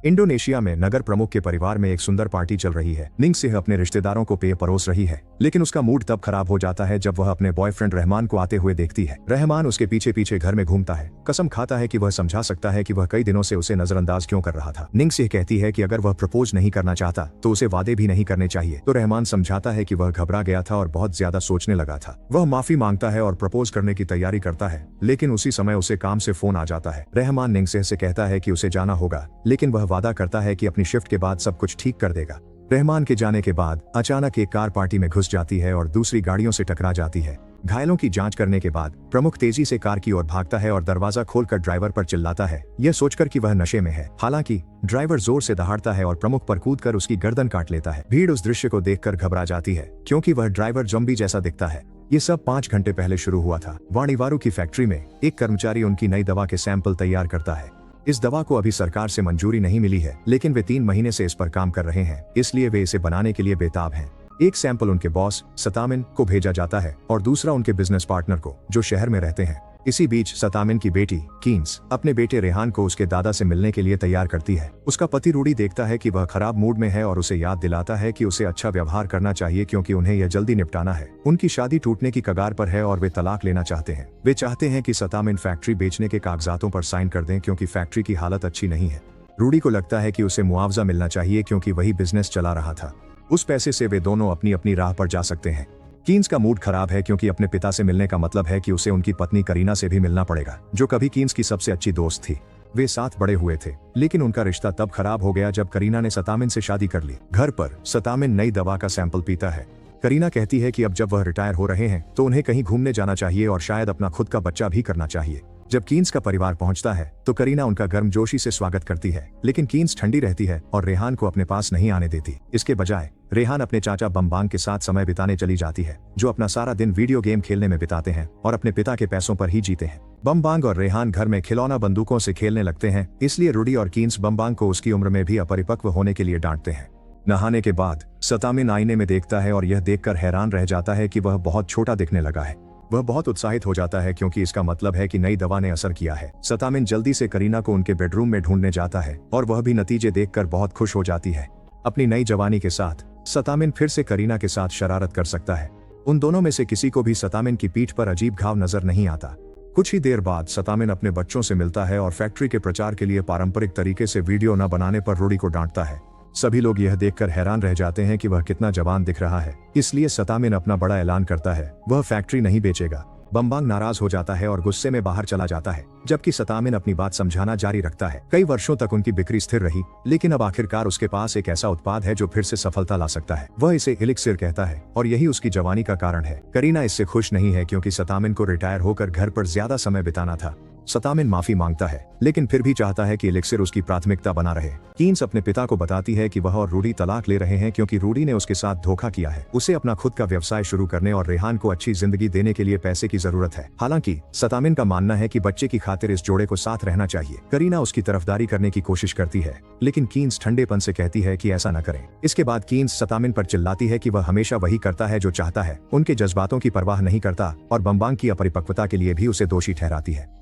Indonesia में नगर प्रमुख के परिवार में एक सुंदर पार्टी चल रही है। नींगसेह अपने रिश्तेदारों को पेय परोस रही है, लेकिन उसका मूड तब खराब हो जाता है जब वह अपने बॉयफ्रेंड रहमान को आते हुए देखती है। रहमान उसके पीछे पीछे घर में घूमता है, कसम खाता है कि वह समझा सकता है कि वह कई दिनों से उसे नजरअंदाज क्यों कर रहा था। नींगसेह कहती है कि अगर वह प्रपोज नहीं करना चाहता तो उसे वादे भी नहीं करने चाहिए, तो रहमान समझाता है कि वह घबरा गया था और बहुत ज्यादा सोचने लगा था। वह माफी मांगता है और प्रपोज करने की तैयारी करता है, लेकिन उसी समय उसे काम से फोन आ जाता है। रहमान नींगसेह से कहता है कि उसे जाना होगा, लेकिन वह वादा करता है कि अपनी शिफ्ट के बाद सब कुछ ठीक कर देगा। रहमान के जाने के बाद अचानक एक कार पार्टी में घुस जाती है और दूसरी गाड़ियों से टकरा जाती है। घायलों की जांच करने के बाद प्रमुख तेजी से कार की ओर भागता है और दरवाजा खोलकर ड्राइवर पर चिल्लाता है, यह सोचकर कि वह नशे में है। हालांकि ड्राइवर जोर से दहाड़ता है और प्रमुख पर कूदकर उसकी गर्दन काट लेता है। भीड़ उस दृश्य को देखकर घबरा जाती है, क्योंकि वह ड्राइवर ज़ॉम्बी जैसा दिखता है। ये सब 5 घंटे पहले शुरू हुआ था। वाणीवारू की फैक्ट्री में एक कर्मचारी उनकी नई दवा के सैंपल तैयार करता है। इस दवा को अभी सरकार से मंजूरी नहीं मिली है, लेकिन वे 3 महीने से इस पर काम कर रहे हैं, इसलिए वे इसे बनाने के लिए बेताब हैं। एक सैंपल उनके बॉस सतामिन को भेजा जाता है और दूसरा उनके बिजनेस पार्टनर को, जो शहर में रहते हैं। इसी बीच सतामिन की बेटी कीन्स अपने बेटे रेहान को उसके दादा से मिलने के लिए तैयार करती है। उसका पति रूडी देखता है कि वह खराब मूड में है और उसे याद दिलाता है कि उसे अच्छा व्यवहार करना चाहिए, क्योंकि उन्हें यह जल्दी निपटाना है। उनकी शादी टूटने की कगार पर है और वे तलाक लेना चाहते हैं। वे चाहते हैं कि सतामिन फैक्ट्री बेचने के कागजातों पर साइन कर दें, क्योंकि फैक्ट्री की हालत अच्छी नहीं है। रूडी को लगता है कि उसे मुआवजा मिलना चाहिए, क्योंकि वही बिजनेस चला रहा था। उस पैसे से वे दोनों अपनी अपनी राह पर जा सकते हैं। कीन्स का मूड खराब है, क्योंकि अपने पिता से मिलने का मतलब है कि उसे उनकी पत्नी करीना से भी मिलना पड़ेगा, जो कभी कीन्स की सबसे अच्छी दोस्त थी। वे साथ बड़े हुए थे, लेकिन उनका रिश्ता तब खराब हो गया जब करीना ने सतामिन से शादी कर ली। घर पर सतामिन नई दवा का सैंपल पीता है। करीना कहती है कि अब जब वह रिटायर हो रहे हैं तो उन्हें कहीं घूमने जाना चाहिए और शायद अपना खुद का बच्चा भी करना चाहिए। जब कीन्स का परिवार पहुंचता है तो करीना उनका गर्मजोशी से स्वागत करती है, लेकिन कीन्स ठंडी रहती है और रेहान को अपने पास नहीं आने देती। इसके बजाय रेहान अपने चाचा बम्बांग के साथ समय बिताने चली जाती है, जो अपना सारा दिन वीडियो गेम खेलने में बिताते हैं और अपने पिता के पैसों पर ही जीते हैं। बम्बांग और रेहान घर में खिलौना बंदूकों से खेलने लगते हैं, इसलिए रूडी और कीन्स बम्बांग को उसकी उम्र में भी अपरिपक्व होने के लिए डांटते हैं। नहाने के बाद सतामिन आईने में देखता है और यह देखकर हैरान रह जाता है कि वह बहुत छोटा दिखने लगा है। वह बहुत उत्साहित हो जाता है, क्योंकि इसका मतलब है कि नई दवा ने असर किया है। सतामिन जल्दी से करीना को उनके बेडरूम में ढूंढने जाता है और वह भी नतीजे देखकर बहुत खुश हो जाती है। अपनी नई जवानी के साथ सतामिन फिर से करीना के साथ शरारत कर सकता है। उन दोनों में से किसी को भी सतामिन की पीठ पर अजीब घाव नजर नहीं आता। कुछ ही देर बाद सतामिन अपने बच्चों से मिलता है और फैक्ट्री के प्रचार के लिए पारंपरिक तरीके से वीडियो न बनाने पर रूडी को डांटता है। सभी लोग यह देखकर हैरान रह जाते हैं कि वह कितना जवान दिख रहा है, इसलिए सतामिन अपना बड़ा ऐलान करता है, वह फैक्ट्री नहीं बेचेगा। बम्बांग नाराज हो जाता है और गुस्से में बाहर चला जाता है, जबकि सतामिन अपनी बात समझाना जारी रखता है। कई वर्षों तक उनकी बिक्री स्थिर रही, लेकिन अब आखिरकार उसके पास एक ऐसा उत्पाद है जो फिर से सफलता ला सकता है। वह इसे एलिक्सिर कहता है और यही उसकी जवानी का कारण है। करीना इससे खुश नहीं है, क्योंकि सतामिन को रिटायर होकर घर पर ज्यादा समय बिताना था। सतामिन माफी मांगता है, लेकिन फिर भी चाहता है कि एलिक्सिर उसकी प्राथमिकता बना रहे। कीन्स अपने पिता को बताती है कि वह और रूडी तलाक ले रहे हैं, क्योंकि रूडी ने उसके साथ धोखा किया है। उसे अपना खुद का व्यवसाय शुरू करने और रेहान को अच्छी जिंदगी देने के लिए पैसे की जरूरत है। हालांकि सतामिन का मानना है कि बच्चे की खातिर इस जोड़े को साथ रहना चाहिए। करीना उसकी तरफदारी करने की कोशिश करती है, लेकिन कीन्स ठंडेपन से कहती है कि ऐसा न करें। इसके बाद कीन्स सतामिन पर चिल्लाती है कि वह हमेशा वही करता है जो चाहता है, उनके जज्बातों की परवाह नहीं करता और बम्बांग की अपरिपक्वता के लिए भी उसे दोषी ठहराती है।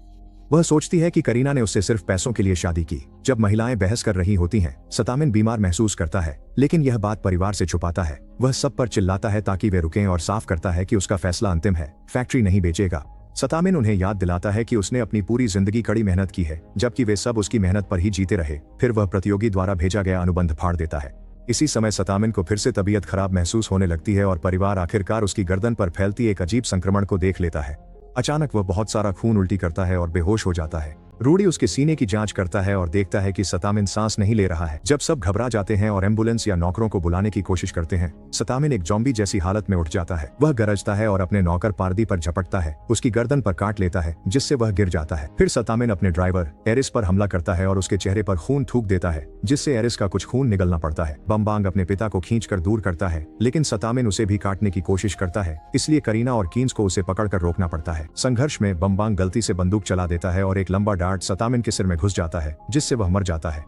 वह सोचती है कि करीना ने उससे सिर्फ पैसों के लिए शादी की। जब महिलाएं बहस कर रही होती हैं, सतामिन बीमार महसूस करता है, लेकिन यह बात परिवार से छुपाता है। वह सब पर चिल्लाता है ताकि वे रुकें और साफ करता है कि उसका फैसला अंतिम है, फैक्ट्री नहीं बेचेगा। सतामिन उन्हें याद दिलाता है कि उसने अपनी पूरी जिंदगी कड़ी मेहनत की है, जबकि वे सब उसकी मेहनत पर ही जीते रहे। फिर वह प्रतियोगी द्वारा भेजा गया अनुबंध फाड़ देता है। इसी समय सतामिन को फिर से तबीयत खराब महसूस होने लगती है और परिवार आखिरकार उसकी गर्दन पर फैलती एक अजीब संक्रमण को देख लेता है। अचानक वह बहुत सारा खून उल्टी करता है और बेहोश हो जाता है। रूडी उसके सीने की जांच करता है और देखता है कि सतामिन सांस नहीं ले रहा है। जब सब घबरा जाते हैं और एम्बुलेंस या नौकरों को बुलाने की कोशिश करते हैं, सतामिन एक ज़ॉम्बी जैसी हालत में उठ जाता है। वह गरजता है और अपने नौकर पारदी पर झपटता है, उसकी गर्दन पर काट लेता है, जिससे वह गिर जाता है। फिर सतामिन अपने ड्राइवर एरिस पर हमला करता है और उसके चेहरे पर खून थूक देता है, जिससे एरिस का कुछ खून निगलना पड़ता है। बम्बांग अपने पिता को खींचकर दूर करता है, लेकिन सतामिन उसे भी काटने की कोशिश करता है, इसलिए करीना और कीन्स को उसे पकड़कर रोकना पड़ता है। संघर्ष में बम्बांग गलती से बंदूक चला देता है और एक लंबा डार्ट सतामिन के सिर में घुस जाता है, जिससे वह मर जाता है।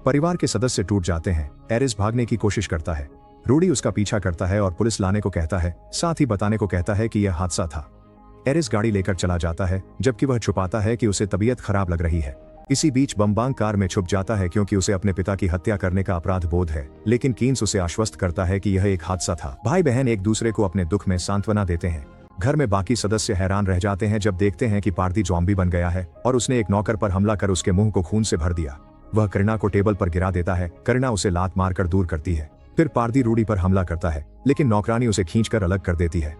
परिवार के सदस्य टूट जाते हैं। एरिस भागने की कोशिश करता है। रूडी उसका पीछा करता है और पुलिस लाने को कहता है, साथ ही बताने को कहता है कि यह हादसा था। एरिस गाड़ी लेकर चला जाता है, जबकि वह छुपाता है कि उसे तबीयत खराब लग रही है। इसी बीच बम्बांग कार में छुप जाता है क्योंकि उसे अपने पिता की हत्या करने का अपराध बोध है, लेकिन कीन्स उसे आश्वस्त करता है कि यह एक हादसा था। भाई बहन एक दूसरे को अपने दुख में सांत्वना देते हैं। घर में बाकी सदस्य हैरान रह जाते हैं जब देखते हैं कि पार्दी ज़ॉम्बी बन गया है और उसने एक नौकर पर हमला कर उसके मुंह को खून से भर दिया। वह करीना को टेबल पर गिरा देता है। करीना उसे लात मारकर दूर करती है। फिर पार्दी रूडी पर हमला करता है, लेकिन नौकरानी उसे खींचकर अलग कर देती है।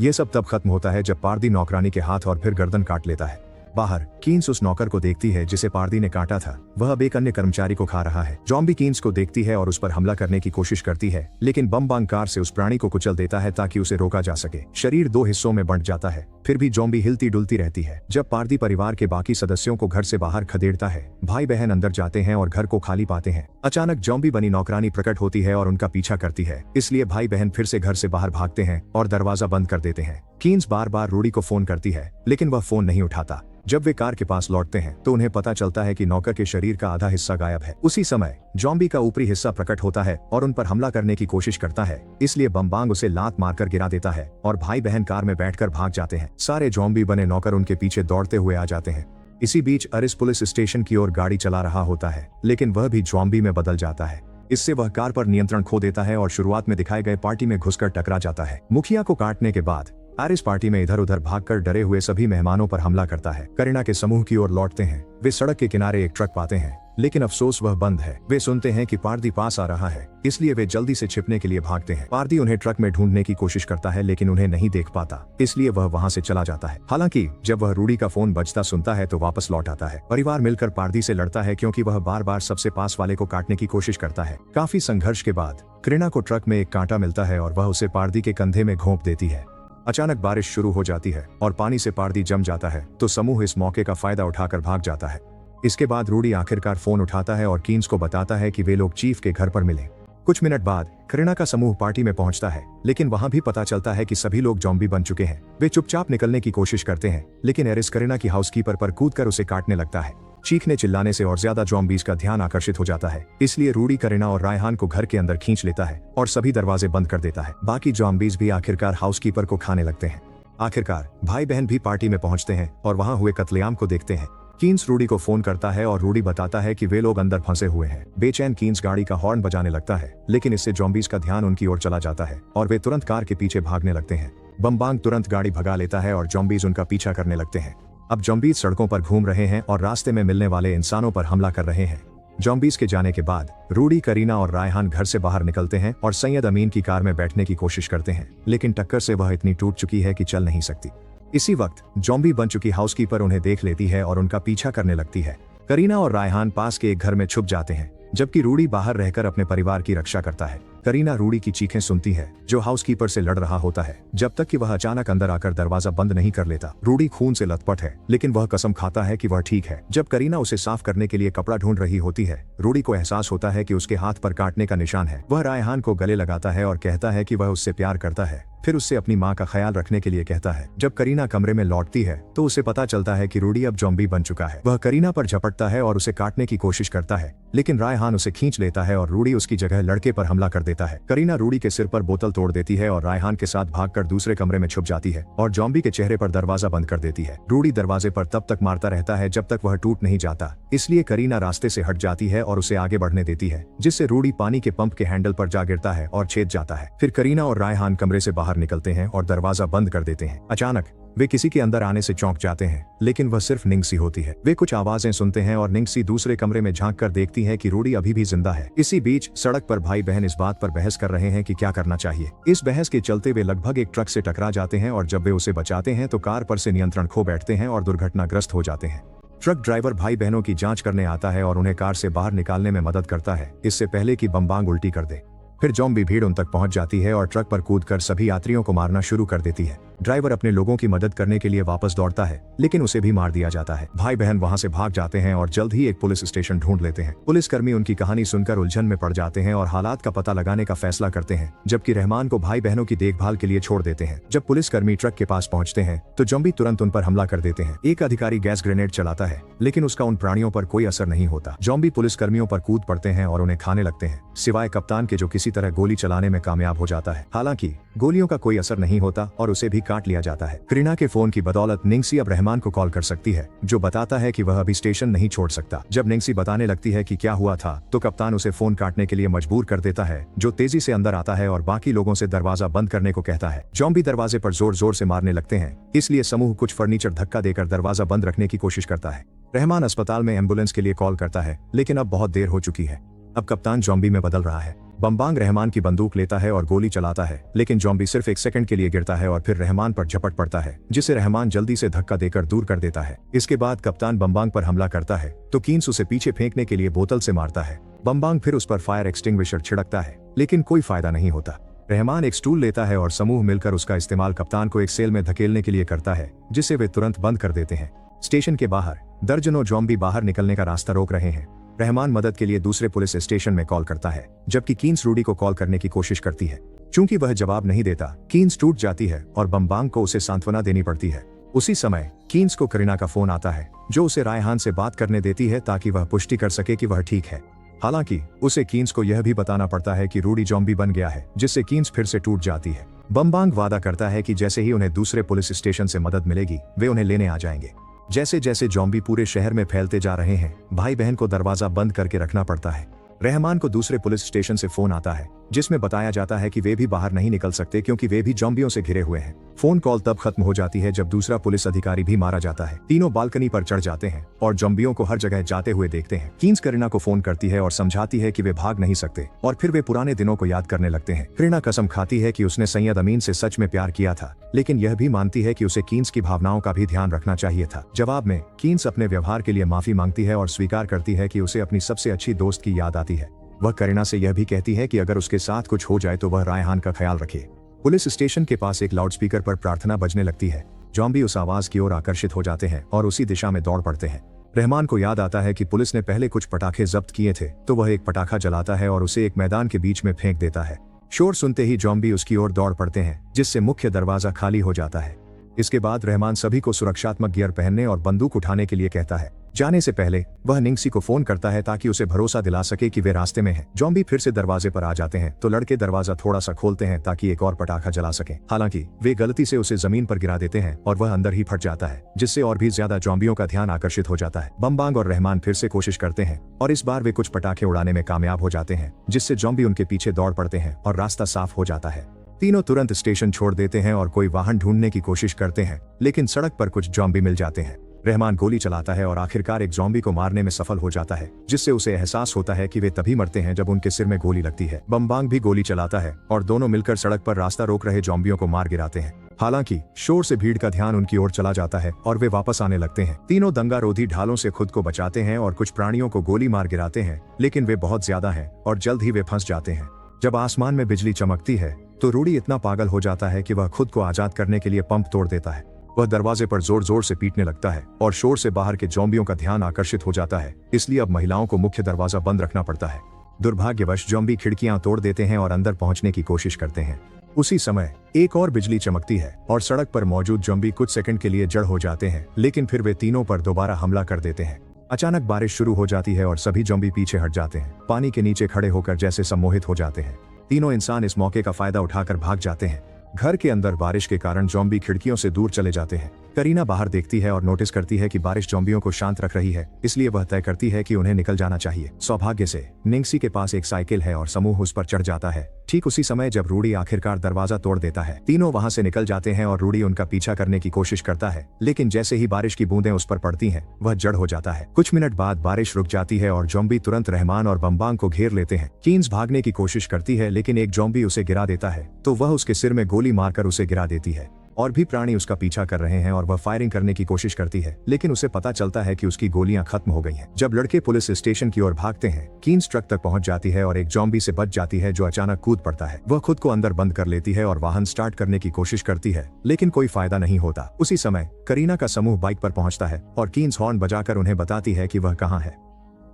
यह सब तब खत्म होता है जब पार्दी नौकरानी के हाथ और फिर गर्दन काट लेता है। बाहर कीन्स उस नौकर को देखती है जिसे पार्दी ने काटा था। वह अब एक अन्य कर्मचारी को खा रहा है। ज़ॉम्बी कीन्स को देखती है और उस पर हमला करने की कोशिश करती है, लेकिन बम्बांग कार से उस प्राणी को कुचल देता है ताकि उसे रोका जा सके। शरीर 2 हिस्सों में बंट जाता है, फिर भी ज़ॉम्बी हिलती डुलती रहती है। जब पार्दी परिवार के बाकी सदस्यों को घर से बाहर खदेड़ता है, भाई बहन अंदर जाते हैं और घर को खाली पाते हैं। अचानक ज़ॉम्बी बनी नौकरानी प्रकट होती है और उनका पीछा करती है, इसलिए भाई बहन फिर से घर से बाहर भागते हैं और दरवाजा बंद कर देते हैं। कीन्स बार बार रूडी को फोन करती है, लेकिन वह फोन नहीं उठाता। जब वे कार के पास लौटते हैं तो उन्हें पता चलता है कि नौकर के शरीर का आधा हिस्सा गायब है। उसी समय ज़ॉम्बी का ऊपरी हिस्सा प्रकट होता है और उन पर हमला करने की कोशिश करता है, इसलिए बम्बांग उसे लात मारकर गिरा देता है और भाई बहन कार में बैठकर भाग जाते हैं। सारे ज़ॉम्बी बने नौकर उनके पीछे दौड़ते हुए आ जाते हैं। इसी बीच अरिस पुलिस स्टेशन की ओर गाड़ी चला रहा होता है, लेकिन वह भी ज़ॉम्बी में बदल जाता है। इससे वह कार पर नियंत्रण खो देता है और शुरुआत में दिखाए गए पार्टी में घुसकर टकरा जाता है। मुखिया को काटने के बाद आरिस पार्टी में इधर उधर भागकर डरे हुए सभी मेहमानों पर हमला करता है। करीना के समूह की ओर लौटते हैं। वे सड़क के किनारे एक ट्रक पाते हैं, लेकिन अफसोस वह बंद है। वे सुनते हैं कि पार्दी पास आ रहा है, इसलिए वे जल्दी से छिपने के लिए भागते हैं। पार्दी उन्हें ट्रक में ढूंढने की कोशिश करता है, लेकिन उन्हें नहीं देख पाता, इसलिए वह वहां से चला जाता है। हालांकि जब वह रूडी का फोन बजता सुनता है तो वापस लौट आता है। परिवार मिलकर पार्दी से लड़ता है क्योंकि वह बार बार सबसे पास वाले को काटने की कोशिश करता है। काफी संघर्ष के बाद करीना को ट्रक में एक कांटा मिलता है और वह उसे पार्दी के कंधे में घोंप देती है। अचानक बारिश शुरू हो जाती है और पानी से पार्दी जम जाता है, तो समूह इस मौके का फायदा उठाकर भाग जाता है। इसके बाद रूडी आखिरकार फोन उठाता है और कीन्स को बताता है कि वे लोग चीफ के घर पर मिले। कुछ मिनट बाद करीना का समूह पार्टी में पहुंचता है, लेकिन वहां भी पता चलता है कि सभी लोग ज़ॉम्बी बन चुके हैं। वे चुपचाप निकलने की कोशिश करते हैं, लेकिन एरिस करीना की हाउसकीपर पर कूदकर उसे काटने लगता है। चीखने चिल्लाने से और ज्यादा ज़ॉम्बीज का ध्यान आकर्षित हो जाता है, इसलिए रूडी करीना और रायहान को घर के अंदर खींच लेता है और सभी दरवाजे बंद कर देता है। बाकी ज़ॉम्बीज भी आखिरकार हाउसकीपर को खाने लगते हैं। आखिरकार भाई बहन भी पार्टी में पहुंचते हैं और वहां हुए कत्लेआम को देखते हैं। कीन्स रूडी को फोन करता है और रूडी बताता है कि वे लोग अंदर फंसे हुए हैं। बेचैन कीन्स गाड़ी का हॉर्न बजाने लगता है, लेकिन इससे ज़ॉम्बीज का ध्यान उनकी ओर चला जाता है और वे तुरंत कार के पीछे भागने लगते हैं। बम्बांग तुरंत गाड़ी भगा लेता है और ज़ॉम्बीज उनका पीछा करने लगते हैं। अब ज़ॉम्बीज सड़कों पर घूम रहे हैं और रास्ते में मिलने वाले इंसानों पर हमला कर रहे हैं। ज़ॉम्बीज के जाने के बाद रूडी, करीना और रायहान घर से बाहर निकलते हैं और सैयद अमीन की कार में बैठने की कोशिश करते हैं, लेकिन टक्कर से वह इतनी टूट चुकी है कि चल नहीं सकती। इसी वक्त ज़ॉम्बी बन चुकी हाउसकीपर उन्हें देख लेती है और उनका पीछा करने लगती है। करीना और रायहान पास के एक घर में छुप जाते हैं, जबकि रूडी बाहर रहकर अपने परिवार की रक्षा करता है। करीना रूडी की चीखें सुनती है, जो हाउसकीपर से लड़ रहा होता है, जब तक कि वह अचानक अंदर आकर दरवाजा बंद नहीं कर लेता। रूडी खून से लथपथ है, लेकिन वह कसम खाता है कि वह ठीक है। जब करीना उसे साफ करने के लिए कपड़ा ढूंढ रही होती है, रूडी को एहसास होता है कि उसके हाथ पर काटने का निशान है। वह रायहान को गले लगाता है और कहता है कि वह उससे प्यार करता है, फिर उससे अपनी माँ का ख्याल रखने के लिए कहता है। जब करीना कमरे में लौटती है तो उसे पता चलता है कि रूडी अब ज़ॉम्बी बन चुका है। वह करीना पर झपटता है और उसे काटने की कोशिश करता है, लेकिन रायहान उसे खींच लेता है और रूडी उसकी जगह लड़के पर हमला कर देता है। करीना रूडी के सिर पर बोतल तोड़ देती है और रायहान के साथ भागकर दूसरे कमरे में छुप जाती है और ज़ॉम्बी के चेहरे पर दरवाजा बंद कर देती है। रूडी दरवाजे पर तब तक मारता रहता है जब तक वह टूट नहीं जाता, इसलिए करीना रास्ते से हट जाती है और उसे आगे बढ़ने देती है, जिससे रूडी पानी के पंप के हैंडल पर जा गिरता है और छेद जाता है। फिर करीना और रायहान कमरे से बाहर निकलते हैं और दरवाजा बंद कर देते हैं। अचानक वे किसी के अंदर आने से चौंक जाते हैं, लेकिन वह सिर्फ निंगसी होती है। वे कुछ आवाजें सुनते हैं और निंगसी दूसरे कमरे में झांक कर देखती है कि रूडी अभी भी जिंदा है। इसी बीच सड़क पर भाई बहन इस बात पर बहस कर रहे हैं कि क्या करना चाहिए। इस बहस के चलते वे लगभग एक ट्रक से टकरा जाते हैं और जब वे उसे बचाते हैं तो कार पर से नियंत्रण खो बैठते हैं और दुर्घटनाग्रस्त हो जाते हैं। ट्रक ड्राइवर भाई बहनों की जांच करने आता है और उन्हें कार से बाहर निकालने में मदद करता है, इससे पहले कि बम्बांग उल्टी कर दे। फिर ज़ॉम्बी भीड़ उन तक पहुंच जाती है और ट्रक पर कूदकर सभी यात्रियों को मारना शुरू कर देती है। ड्राइवर अपने लोगों की मदद करने के लिए वापस दौड़ता है, लेकिन उसे भी मार दिया जाता है। भाई बहन वहां से भाग जाते हैं और जल्द ही एक पुलिस स्टेशन ढूंढ लेते हैं। पुलिसकर्मी उनकी कहानी सुनकर उलझन में पड़ जाते हैं और हालात का पता लगाने का फैसला करते हैं, जबकि रहमान को भाई बहनों की देखभाल के लिए छोड़ देते हैं। जब पुलिसकर्मी ट्रक के पास पहुंचते हैं तो ज़ॉम्बी तुरंत उन पर हमला कर देते हैं। एक अधिकारी गैस ग्रेनेड चलाता है, लेकिन उसका उन प्राणियों पर कोई असर नहीं होता। ज़ॉम्बी पुलिसकर्मियों पर कूद पड़ते हैं और उन्हें खाने लगते हैं, सिवाय कप्तान के, जो किसी तरह गोली चलाने में कामयाब हो जाता है। हालांकि गोलियों का कोई असर नहीं होता और उसे भी काट लिया जाता है। करीना के फोन की बदौलत निंगसी अब रहमान को कॉल कर सकती है, जो बताता है कि वह अभी स्टेशन नहीं छोड़ सकता। जब निंगसी बताने लगती है कि क्या हुआ था, तो कप्तान उसे फोन काटने के लिए मजबूर कर देता है, जो तेजी से अंदर आता है और बाकी लोगों से दरवाजा बंद करने को कहता है। जॉम्बी दरवाजे पर जोर जोर से मारने लगते हैं, इसलिए समूह कुछ फर्नीचर धक्का देकर दरवाजा बंद रखने की कोशिश करता है। रहमान अस्पताल में एम्बुलेंस के लिए कॉल करता है, लेकिन अब बहुत देर हो चुकी है। अब कप्तान जॉम्बी में बदल रहा है। बम्बांग रहमान की बंदूक लेता है और गोली चलाता है, लेकिन जॉम्बी सिर्फ 1 सेकंड के लिए गिरता है और फिर रहमान पर झपट पड़ता है, जिसे रहमान जल्दी से धक्का देकर दूर कर देता है। इसके बाद कप्तान बम्बांग पर हमला करता है, तो कीन्स उसे पीछे फेंकने के लिए बोतल से मारता है। बम्बांग फिर उस पर फायर एक्सटिंग्विशर छिड़कता है, लेकिन कोई फायदा नहीं होता। रहमान एक स्टूल लेता है और समूह मिलकर उसका इस्तेमाल कप्तान को एक सेल में धकेलने के लिए करता है, जिसे वे तुरंत बंद कर देते हैं। स्टेशन के बाहर दर्जनों जॉम्बी बाहर निकलने का रास्ता रोक रहे हैं। रहमान मदद के लिए दूसरे पुलिस स्टेशन में कॉल करता है, जबकि कीन्स रूडी को कॉल करने की कोशिश करती है। चूंकि वह जवाब नहीं देता, कीन्स टूट जाती है और बम्बांग को उसे सांत्वना देनी पड़ती है। उसी समय कीन्स को करीना का फोन आता है, जो उसे रायहान से बात करने देती है ताकि वह पुष्टि कर सके कि वह ठीक है। हालांकि उसे कीन्स को यह भी बताना पड़ता है कि रूडी जॉम्बी बन गया है, जिससे कीन्स फिर से टूट जाती है। बम्बांग वादा करता है कि जैसे ही उन्हें दूसरे पुलिस स्टेशन से मदद मिलेगी, वे उन्हें लेने आ जाएंगे। जैसे जैसे जॉम्बी पूरे शहर में फैलते जा रहे हैं, भाई बहन को दरवाजा बंद करके रखना पड़ता है। रहमान को दूसरे पुलिस स्टेशन से फोन आता है, जिसमें बताया जाता है कि वे भी बाहर नहीं निकल सकते क्योंकि वे भी जॉम्बियों से घिरे हुए हैं। फोन कॉल तब खत्म हो जाती है जब दूसरा पुलिस अधिकारी भी मारा जाता है। तीनों बालकनी पर चढ़ जाते हैं और जॉम्बियों को हर जगह जाते हुए देखते हैं। कीन्स करीना को फोन करती है और समझाती है कि वे भाग नहीं सकते, और फिर वे पुराने दिनों को याद करने लगते हैं। करीना कसम खाती है कि उसने सैयद अमीन से सच में प्यार किया था, लेकिन यह भी मानती है कि उसे कीन्स की भावनाओं का भी ध्यान रखना चाहिए था। जवाब में कीन्स अपने व्यवहार के लिए माफी मांगती है और स्वीकार करती है कि उसे अपनी सबसे अच्छी दोस्त की याद आती है। वह करीना से यह भी कहती है कि अगर उसके साथ कुछ हो जाए तो वह रायहान का ख्याल रखे। पुलिस स्टेशन के पास एक लाउडस्पीकर पर प्रार्थना बजने लगती है। जॉम्बी उस आवाज की ओर आकर्षित हो जाते हैं और उसी दिशा में दौड़ पड़ते हैं। रहमान को याद आता है कि पुलिस ने पहले कुछ पटाखे जब्त किए थे, तो वह एक पटाखा जलाता है और उसे एक मैदान के बीच में फेंक देता है। शोर सुनते ही जॉम्बी उसकी ओर दौड़ पड़ते हैं, जिससे मुख्य दरवाजा खाली हो जाता है। इसके बाद रहमान सभी को सुरक्षात्मक गियर पहनने और बंदूक उठाने के लिए कहता है। जाने से पहले वह निंगसी को फोन करता है ताकि उसे भरोसा दिला सके कि वे रास्ते में हैं। जॉम्बी फिर से दरवाजे पर आ जाते हैं, तो लड़के दरवाजा थोड़ा सा खोलते हैं ताकि एक और पटाखा जला सकें। हालांकि वे गलती से उसे जमीन पर गिरा देते हैं और वह अंदर ही फट जाता है, जिससे और भी ज्यादा जॉम्बियों का ध्यान आकर्षित हो जाता है। बम्बांग और रहमान फिर से कोशिश करते हैं और इस बार वे कुछ पटाखे उड़ाने में कामयाब हो जाते हैं, जिससे जॉम्बी उनके पीछे दौड़ पड़ते हैं और रास्ता साफ हो जाता है। तीनों तुरंत स्टेशन छोड़ देते हैं और कोई वाहन ढूंढने की कोशिश करते हैं, लेकिन सड़क पर कुछ जॉम्बी मिल जाते हैं। रहमान गोली चलाता है और आखिरकार एक जॉम्बी को मारने में सफल हो जाता है, जिससे उसे एहसास होता है कि वे तभी मरते हैं जब उनके सिर में गोली लगती है। बम्बांग भी गोली चलाता है और दोनों मिलकर सड़क पर रास्ता रोक रहे जॉम्बियों को मार गिराते हैं। हालांकि शोर से भीड़ का ध्यान उनकी ओर चला जाता है और वे वापस आने लगते हैं। तीनों दंगारोधी ढालों से खुद को बचाते हैं और कुछ प्राणियों को गोली मार गिराते हैं, लेकिन वे बहुत ज्यादा हैं और जल्द ही वे फंस जाते हैं। जब आसमान में बिजली चमकती है, तो रूडी इतना पागल हो जाता है कि वह खुद को आजाद करने के लिए पंप तोड़ देता है। वह दरवाजे पर जोर जोर से पीटने लगता है और शोर से बाहर के जॉम्बियों का ध्यान आकर्षित हो जाता है, इसलिए अब महिलाओं को मुख्य दरवाजा बंद रखना पड़ता है। दुर्भाग्यवश जॉम्बी खिड़कियां तोड़ देते हैं और अंदर पहुंचने की कोशिश करते हैं। उसी समय एक और बिजली चमकती है और सड़क पर मौजूद जॉम्बी कुछ सेकंड के लिए जड़ हो जाते हैं, लेकिन फिर वे तीनों पर दोबारा हमला कर देते हैं। अचानक बारिश शुरू हो जाती है और सभी जॉम्बी पीछे हट जाते हैं, पानी के नीचे खड़े होकर जैसे सम्मोहित हो जाते हैं। तीनों इंसान इस मौके का फायदा उठाकर भाग जाते हैं। घर के अंदर बारिश के कारण जॉम्बी खिड़कियों से दूर चले जाते हैं। करीना बाहर देखती है और नोटिस करती है कि बारिश जॉम्बियों को शांत रख रही है, इसलिए वह तय करती है कि उन्हें निकल जाना चाहिए। सौभाग्य से निंगसी के पास एक साइकिल है और समूह उस पर चढ़ जाता है। ठीक उसी समय जब रूडी आखिरकार दरवाजा तोड़ देता है, तीनों वहां से निकल जाते हैं और रूडी उनका पीछा करने की कोशिश करता है, लेकिन जैसे ही बारिश की बूंदें उस पर पड़ती हैं, वह जड़ हो जाता है। कुछ मिनट बाद बारिश रुक जाती है और जॉम्बी तुरंत रहमान और बम्बांग को घेर लेते हैं। कीन्स भागने की कोशिश करती है, लेकिन एक जॉम्बी उसे गिरा देता है, तो वह उसके सिर में गोली मारकर उसे गिरा देती है। और भी प्राणी उसका पीछा कर रहे हैं और वह फायरिंग करने की कोशिश करती है, लेकिन उसे पता चलता है कि उसकी गोलियां खत्म हो गई हैं। जब लड़के पुलिस स्टेशन की ओर भागते हैं, कीन्स ट्रक तक पहुंच जाती है और एक जॉम्बी से बच जाती है जो अचानक कूद पड़ता है। वह खुद को अंदर बंद कर लेती है और वाहन स्टार्ट करने की कोशिश करती है, लेकिन कोई फायदा नहीं होता। उसी समय करीना का समूह बाइक पर पहुंचता है और कीन्स हॉर्न बजाकर उन्हें बताती है कि वह कहां है।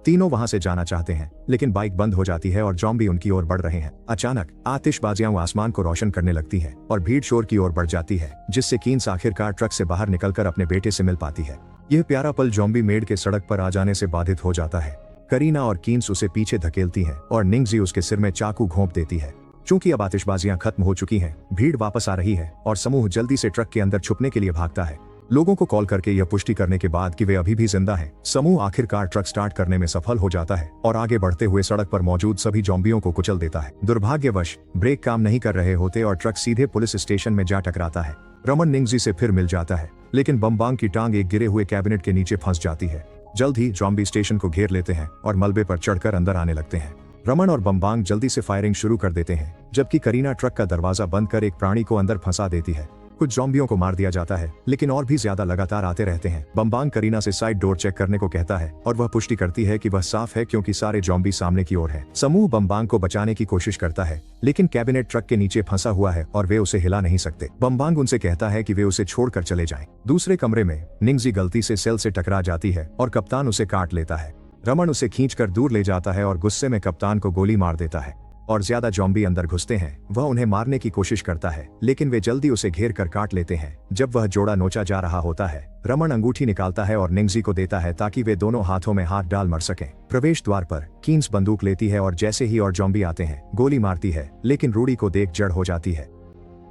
तीनों वहां से जाना चाहते हैं, लेकिन बाइक बंद हो जाती है और जॉम्बी उनकी ओर बढ़ रहे हैं। अचानक आतिशबाजियां आसमान को रोशन करने लगती हैं और भीड़ शोर की ओर बढ़ जाती है, जिससे कीन्स आखिरकार ट्रक से बाहर निकलकर अपने बेटे से मिल पाती है। यह प्यारा पल जॉम्बी मेड के सड़क पर आ जाने से बाधित हो जाता है। करीना और कीन्स उसे पीछे धकेलती हैं और निंगजी उसके सिर में चाकू घोंप देती है। चूंकि अब आतिशबाजियां खत्म हो चुकी हैं, भीड़ वापस आ रही है और समूह जल्दी से ट्रक के अंदर छुपने के लिए भागता है। लोगों को कॉल करके यह पुष्टि करने के बाद कि वे अभी भी जिंदा हैं, समूह आखिरकार ट्रक स्टार्ट करने में सफल हो जाता है और आगे बढ़ते हुए सड़क पर मौजूद सभी ज़ॉम्बियों को कुचल देता है। दुर्भाग्यवश ब्रेक काम नहीं कर रहे होते और ट्रक सीधे पुलिस स्टेशन में जा टकराता है। रमन निंगजी से फिर मिल जाता है, लेकिन बम्बांग की टांग एक गिरे हुए कैबिनेट के नीचे फंस जाती है। जल्द ही ज़ॉम्बी स्टेशन को घेर लेते हैं और मलबे पर चढ़कर अंदर आने लगते हैं। रमन और बम्बांग जल्दी से फायरिंग शुरू कर देते हैं, जबकि करीना ट्रक का दरवाजा बंद कर एक प्राणी को अंदर फंसा देती है। कुछ ज़ॉम्बियों को मार दिया जाता है, लेकिन और भी ज्यादा लगातार आते रहते हैं। बम्बांग करीना से साइड डोर चेक करने को कहता है और वह पुष्टि करती है कि वह साफ है क्योंकि सारे ज़ॉम्बी सामने की ओर है। समूह बम्बांग को बचाने की कोशिश करता है, लेकिन कैबिनेट ट्रक के नीचे फंसा हुआ है और वे उसे हिला नहीं सकते। बम्बांग उनसे कहता है कि वे उसे छोड़कर चले जाएं। दूसरे कमरे में निंगजी गलती से सेल से टकरा जाती है और कप्तान उसे काट लेता है। रमन उसे खींचकर दूर ले जाता है और गुस्से में कप्तान को गोली मार देता है और ज्यादा ज़ॉम्बी अंदर घुसते हैं। वह उन्हें मारने की कोशिश करता है, लेकिन वे जल्दी उसे घेर कर काट लेते हैं। जब वह जोड़ा नोचा जा रहा होता है, रमन अंगूठी निकालता है और निंगजी को देता है ताकि वे दोनों हाथों में हाथ डाल मर सकें। प्रवेश द्वार पर कीन्स बंदूक लेती है और जैसे ही और ज़ॉम्बी आते हैं गोली मारती है, लेकिन रूडी को देख जड़ हो जाती है।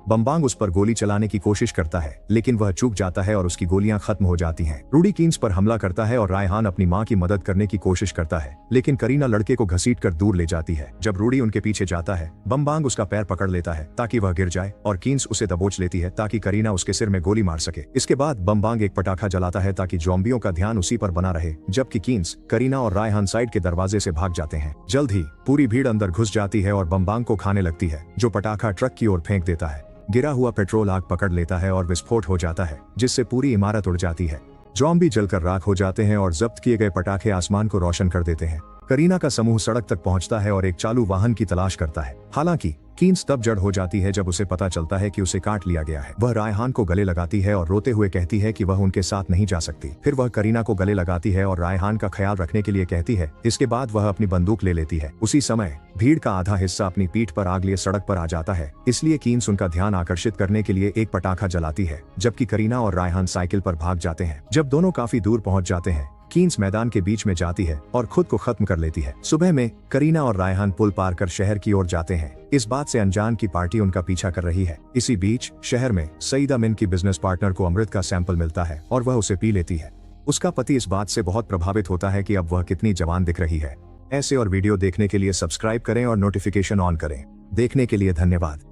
बम्बांग उस पर गोली चलाने की कोशिश करता है, लेकिन वह चूक जाता है और उसकी गोलियां खत्म हो जाती हैं। रूडी कीन्स पर हमला करता है और रायहान अपनी मां की मदद करने की कोशिश करता है, लेकिन करीना लड़के को घसीटकर दूर ले जाती है। जब रूडी उनके पीछे जाता है, बम्बांग उसका पैर पकड़ लेता है ताकि वह गिर जाए और कीन्स उसे दबोच लेती है ताकि करीना उसके सिर में गोली मार सके। इसके बाद बम्बांग एक पटाखा जलाता है ताकि ज़ॉम्बियों का ध्यान उसी पर बना रहे, जबकि कीन्स, करीना और रायहान साइड के दरवाजे से भाग जाते हैं। जल्द ही पूरी भीड़ अंदर घुस जाती है और बम्बांग को खाने लगती है, जो पटाखा ट्रक की ओर फेंक देता है। गिरा हुआ पेट्रोल आग पकड़ लेता है और विस्फोट हो जाता है, जिससे पूरी इमारत उड़ जाती है। ज़ॉम्बी जलकर राख हो जाते हैं और जब्त किए गए पटाखे आसमान को रोशन कर देते हैं। करीना का समूह सड़क तक पहुंचता है और एक चालू वाहन की तलाश करता है। हालांकि कीन्स तब जड़ हो जाती है जब उसे पता चलता है कि उसे काट लिया गया है। वह रायहान को गले लगाती है और रोते हुए कहती है कि वह उनके साथ नहीं जा सकती। फिर वह करीना को गले लगाती है और रायहान का ख्याल रखने के लिए कहती है। इसके बाद वह अपनी बंदूक ले लेती है। उसी समय भीड़ का आधा हिस्सा अपनी पीठ पर आग लिए सड़क पर आ जाता है, इसलिए कीन्स उनका ध्यान आकर्षित करने के लिए एक पटाखा जलाती है, जबकि करीना और रायहान साइकिल पर भाग जाते हैं। जब दोनों काफी दूर पहुंच जाते हैं, कीन्स मैदान के बीच में जाती है और खुद को खत्म कर लेती है। सुबह में करीना और रायहान पुल पार कर शहर की ओर जाते हैं, इस बात से अनजान की पार्टी उनका पीछा कर रही है। इसी बीच शहर में सईदा मिन की बिजनेस पार्टनर को अमृत का सैंपल मिलता है और वह उसे पी लेती है। उसका पति इस बात से बहुत प्रभावित होता है कि अब वह कितनी जवान दिख रही है। ऐसे और वीडियो देखने के लिए सब्सक्राइब करें और नोटिफिकेशन ऑन करें। देखने के लिए धन्यवाद।